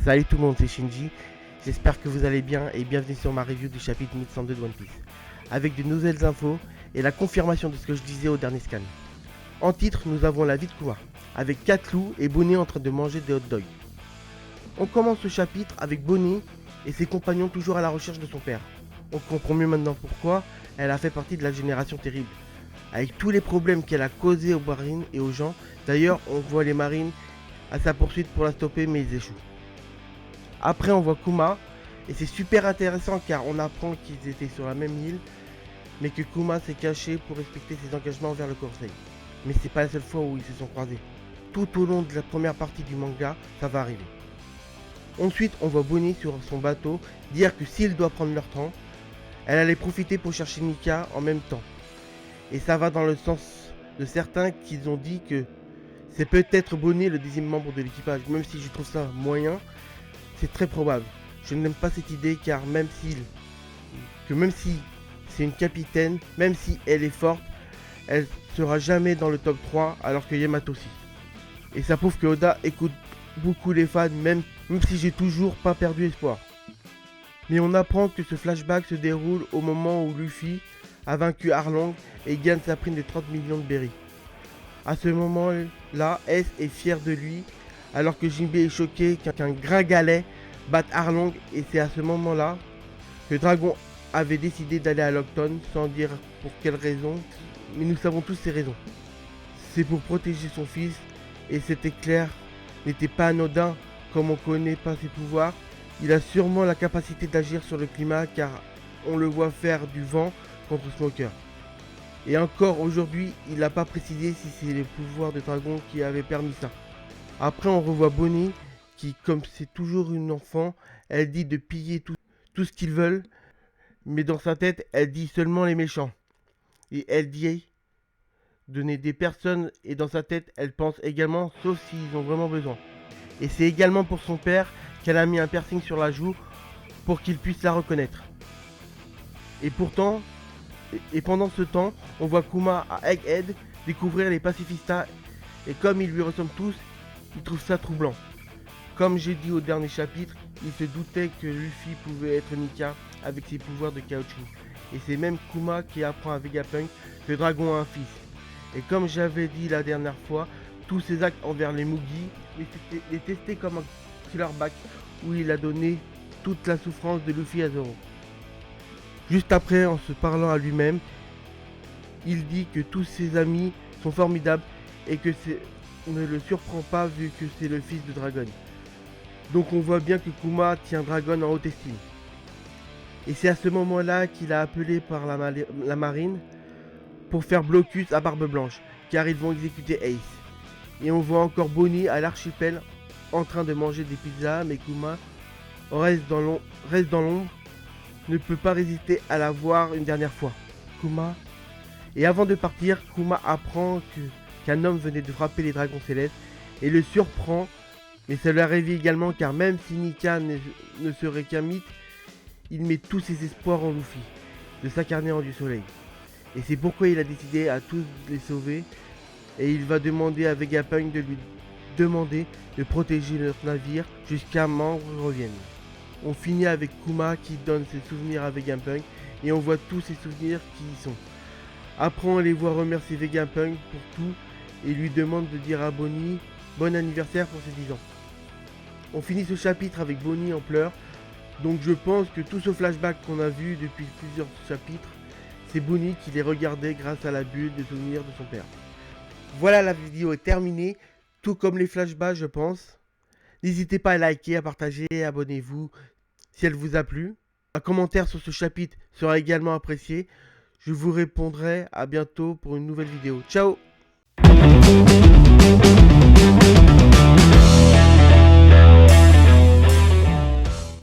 Salut tout le monde, c'est Shinji. J'espère que vous allez bien et bienvenue sur ma review du chapitre 1102 de One Piece. Avec de nouvelles infos et la confirmation de ce que je disais au dernier scan. En titre, nous avons la vie de Kuma, avec 4 loups et Bonnie en train de manger des hot dogs. On commence ce chapitre avec Bonnie et ses compagnons toujours à la recherche de son père. On comprend mieux maintenant pourquoi elle a fait partie de la génération terrible. Avec tous les problèmes qu'elle a causés aux marines et aux gens, d'ailleurs on voit les marines à sa poursuite pour la stopper mais ils échouent. Après on voit Kuma et c'est super intéressant car on apprend qu'ils étaient sur la même île mais que Kuma s'est caché pour respecter ses engagements envers le conseil. Mais c'est pas la seule fois où ils se sont croisés. Tout au long de la première partie du manga, ça va arriver. Ensuite on voit Bonnie sur son bateau dire que s'il doit prendre leur temps, elle allait profiter pour chercher Nika en même temps. Et ça va dans le sens de certains qui ont dit que c'est peut-être Bonnie le 10e membre de l'équipage, même si je trouve ça moyen, c'est très probable. Je n'aime pas cette idée car même si c'est une capitaine, même si elle est forte, elle sera jamais dans le top 3 alors que Yamato aussi. Et ça prouve que Oda écoute beaucoup les fans, même si j'ai toujours pas perdu espoir. Mais on apprend que ce flashback se déroule au moment où Luffy a vaincu Arlong et gagne sa prime de 30 millions de berries. À ce moment-là, S est fier de lui, alors que Jinbei est choqué qu'un gringalet batte Arlong, et c'est à ce moment-là que Dragon avait décidé d'aller à Lockton, sans dire pour quelle raison, mais nous savons tous ces raisons. C'est pour protéger son fils, et cet éclair n'était pas anodin, comme on connaît pas ses pouvoirs. Il a sûrement la capacité d'agir sur le climat, car on le voit faire du vent contre Smoker. Et encore aujourd'hui, il n'a pas précisé si c'est les pouvoirs de Dragon qui avaient permis ça. Après on revoit Bonnie qui, comme c'est toujours une enfant, elle dit de piller tout ce qu'ils veulent, mais dans sa tête elle dit seulement les méchants. Et elle dit de n'aider personne, et dans sa tête elle pense également sauf s'ils ont vraiment besoin. Et c'est également pour son père qu'elle a mis un piercing sur la joue pour qu'il puisse la reconnaître. Et pendant ce temps, on voit Kuma à Egghead découvrir les pacifistas, et comme ils lui ressemblent tous, il trouve ça troublant. Comme j'ai dit au dernier chapitre, il se doutait que Luffy pouvait être Nika avec ses pouvoirs de caoutchouc. Et c'est même Kuma qui apprend à Vegapunk que Dragon a un fils. Et comme j'avais dit la dernière fois, tous ses actes envers les Mugi les testaient comme un killerback où il a donné toute la souffrance de Luffy à Zoro. Juste après, en se parlant à lui-même, il dit que tous ses amis sont formidables et que ne le surprend pas vu que c'est le fils de Dragon. Donc on voit bien que Kuma tient Dragon en haute estime. Et c'est à ce moment-là qu'il a appelé par la marine pour faire blocus à Barbe Blanche, car ils vont exécuter Ace. Et on voit encore Bonnie à l'archipel en train de manger des pizzas, mais Kuma reste dans l'ombre, ne peut pas résister à la voir une dernière fois. Et avant de partir, Kuma apprend qu'un homme venait de frapper les dragons célestes et le surprend, mais ça le réveille également car même si Nika ne serait qu'un mythe, il met tous ses espoirs en Luffy, de s'incarner en Dieu Soleil. Et c'est pourquoi il a décidé à tous les sauver, et il va demander à Vegapunk de lui demander de protéger notre navire jusqu'à Membre revienne. On finit avec Kuma qui donne ses souvenirs à Vegapunk et on voit tous ses souvenirs qui y sont. Après on les voit remercier Vegapunk pour tout et lui demande de dire à Bonnie bon anniversaire pour ses 10 ans. On finit ce chapitre avec Bonnie en pleurs, donc je pense que tout ce flashback qu'on a vu depuis plusieurs chapitres, c'est Bonnie qui les regardait grâce à la bulle de souvenirs de son père. Voilà, la vidéo est terminée, tout comme les flashbacks je pense. N'hésitez pas à liker, à partager, abonnez-vous si elle vous a plu. Un commentaire sur ce chapitre sera également apprécié. Je vous répondrai à bientôt pour une nouvelle vidéo. Ciao!